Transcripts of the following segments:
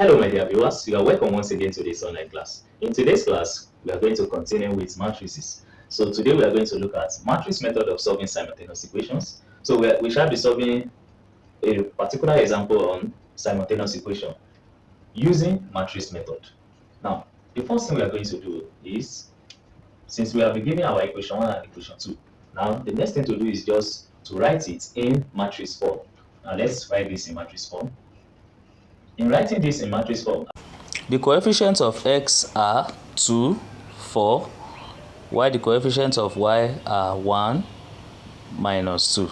Hello my dear viewers, you are welcome once again to this online class. In today's class, we are going to continue with matrices. So today we are going to look at matrix method of solving simultaneous equations. So we shall be solving a particular example on simultaneous equation using matrix method. Now, the first thing we are going to do is, since we have been given our equation 1 and equation 2, now the next thing to do is just to write it in matrix form. Now let's write this in matrix form. In writing this in matrix form, the coefficients of x are 2, 4, while the coefficients of y are 1, minus 2.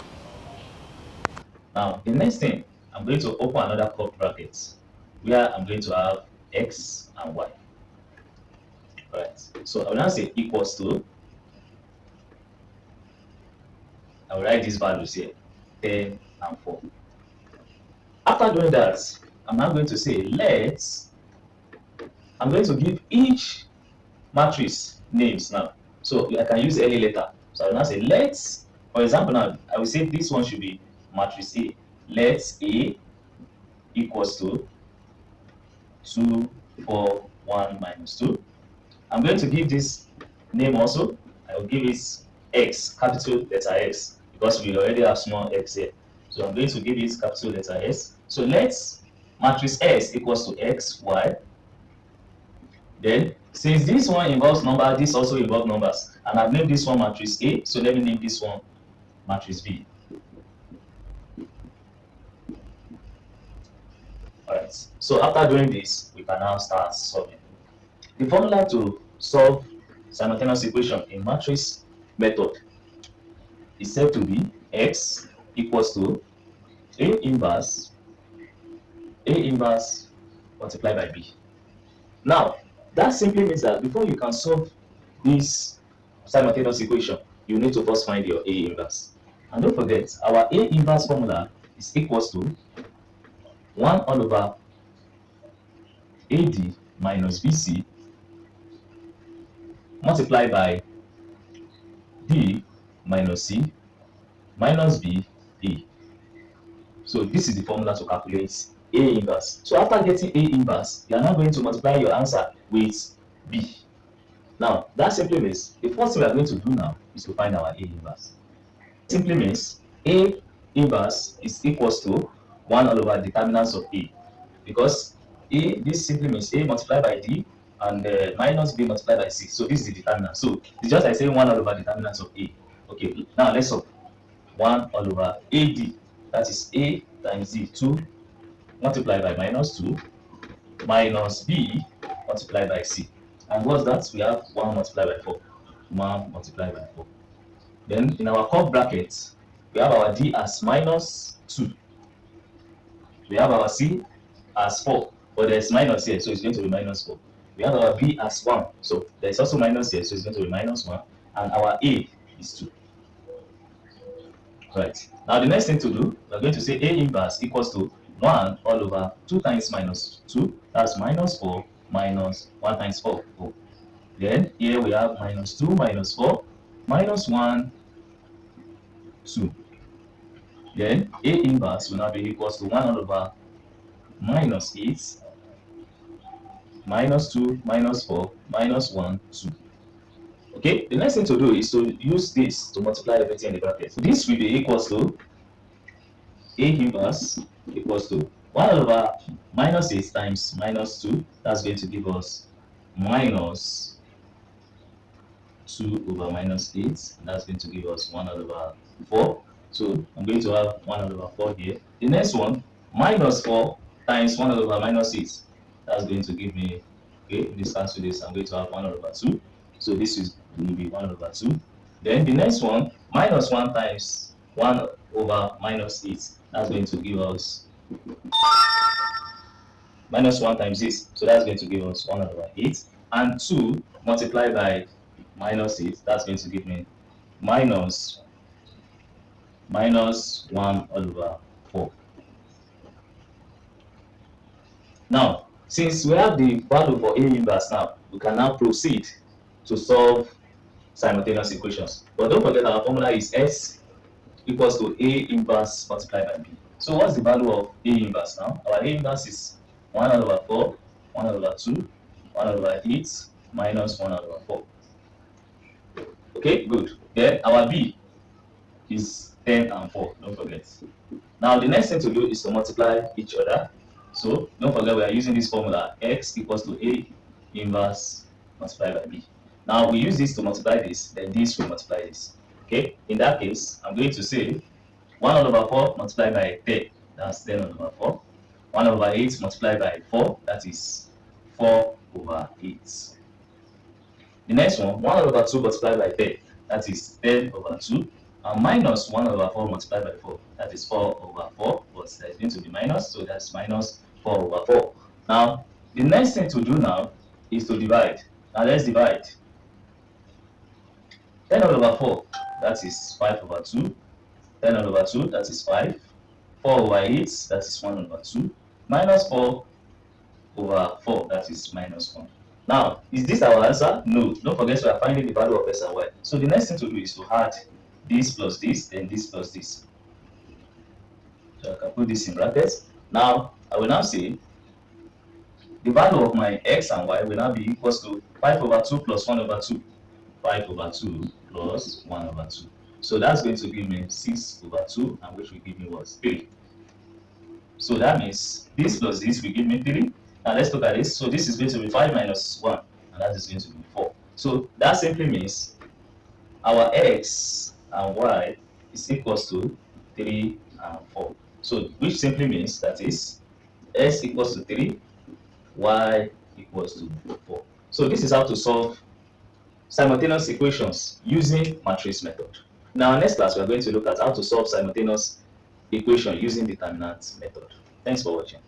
Now, the next thing, I'm going to open another curved bracket where I'm going to have x and y. Alright, so I will now say equals to, I will write these values here, 10 and 4. After doing that, I'm now going to say I'm going to give each matrix names now. So I can use any letter. So I will now say for example, now I will say this one should be matrix A. Let A equals to 2, 4, 1, minus 2. I'm going to give this name also. I will give it X, capital letter X, because we already have small x here. So I'm going to give it capital letter S. So let matrix S equals to X, Y. Then, since this one involves number, this also involves numbers. And I've named this one matrix A, so let me name this one matrix B. Alright, so after doing this, we can now start solving. The formula to solve simultaneous equation in matrix method is said to be X equals to A inverse multiplied by B. Now, that simply means that before you can solve this simultaneous equation, you need to first find your A inverse. And don't forget, our A inverse formula is equals to 1 all over AD minus BC multiplied by D minus C minus B A. So this is the formula to calculate A inverse. So after getting A inverse, you are now going to multiply your answer with B. Now, that simply means the first thing we are going to do now is to find our A inverse. Simply means A inverse is equals to 1 all over determinants of A, because this simply means A multiplied by D and minus B multiplied by C. So this is the determinant. So it's just like saying 1 all over determinants of A. Okay, now let's solve. 1 all over AD, that is A times D, 2 multiplied by minus 2 minus B multiplied by C. And what's that? We have 1 multiplied by 4. 1 multiplied by 4. Then in our curved bracket, we have our D as minus 2. We have our C as 4, but there's minus here, so it's going to be minus 4. We have our B as 1, so there's also minus here, so it's going to be minus 1. And our A is 2. Right. Now the next thing to do, we're going to say A inverse equals to 1 all over 2 times minus 2, that's minus 4 minus 1 times 4. Then here we have minus 2 minus 4 minus 1, 2. Then A inverse will now be equals to 1 all over minus 8 minus 2 minus 4 minus 1, 2. Okay, the next thing to do is to use this to multiply everything in the bracket. This will be equals to A inverse equals to 1 over minus 8 times minus 2. That's going to give us minus 2 over minus 8. That's going to give us 1 over 4. So I'm going to have 1 over 4 here. The next one, minus 4 times 1 over minus 8. That's going to give me, okay, this cancel this, I'm going to have 1 over 2. So this will be 1 over 2. Then the next one, minus 1 times 1 over minus 8. That's going to give us minus 1 times this. So that's going to give us 1 over 8. And 2 multiplied by minus 8. That's going to give me minus 1 over 4. Now, since we have the value for A inverse now, we can now proceed to solve simultaneous equations. But don't forget our formula is S equals to A inverse multiplied by B. So what's the value of A inverse now? Our A inverse is 1 all over 4, 1 all over 2, 1 all over 8, minus 1 all over 4. Okay, good. Then our b is 10 and 4, don't forget. Now the next thing to do is to multiply each other. So don't forget we are using this formula, x equals to a inverse multiplied by b. Now we use this to multiply this, then this will multiply this. Okay, in that case, I'm going to say 1 all over 4 multiplied by 10, that's 10 all over 4. 1 over 8 multiplied by 4, that is 4 over 8. The next one, 1 over 2 multiplied by 10, that is 10 over 2. And minus 1 over 4 multiplied by 4, that is 4 over 4, but there's going to be minus, so that's minus 4 over 4. Now, the next thing to do now is to divide. Now let's divide. 10 all over 4, that is 5 over 2. 10 all over 2, that is 5. 4 over 8, that is 1 over 2. Minus 4 over 4, that is minus 1. Now, is this our answer? No. Don't forget we are finding the value of x and y. So the next thing to do is to add this plus this, then this plus this. So I can put this in brackets. Now, I will now say the value of my x and y will now be equals to 5 over 2 plus 1 over 2. 5 over 2 plus 1 over 2. So that's going to give me 6 over 2, and which will give me what? 3. So that means this plus this will give me 3. Now let's look at this. So this is going to be 5 minus 1, and that is going to be 4. So that simply means our x and y is equals to 3 and 4. So which simply means that is x equals to 3, y equals to 4. So this is how to solve simultaneous equations using matrix method. Now next class we are going to look at how to solve simultaneous equation using determinant method. Thanks for watching.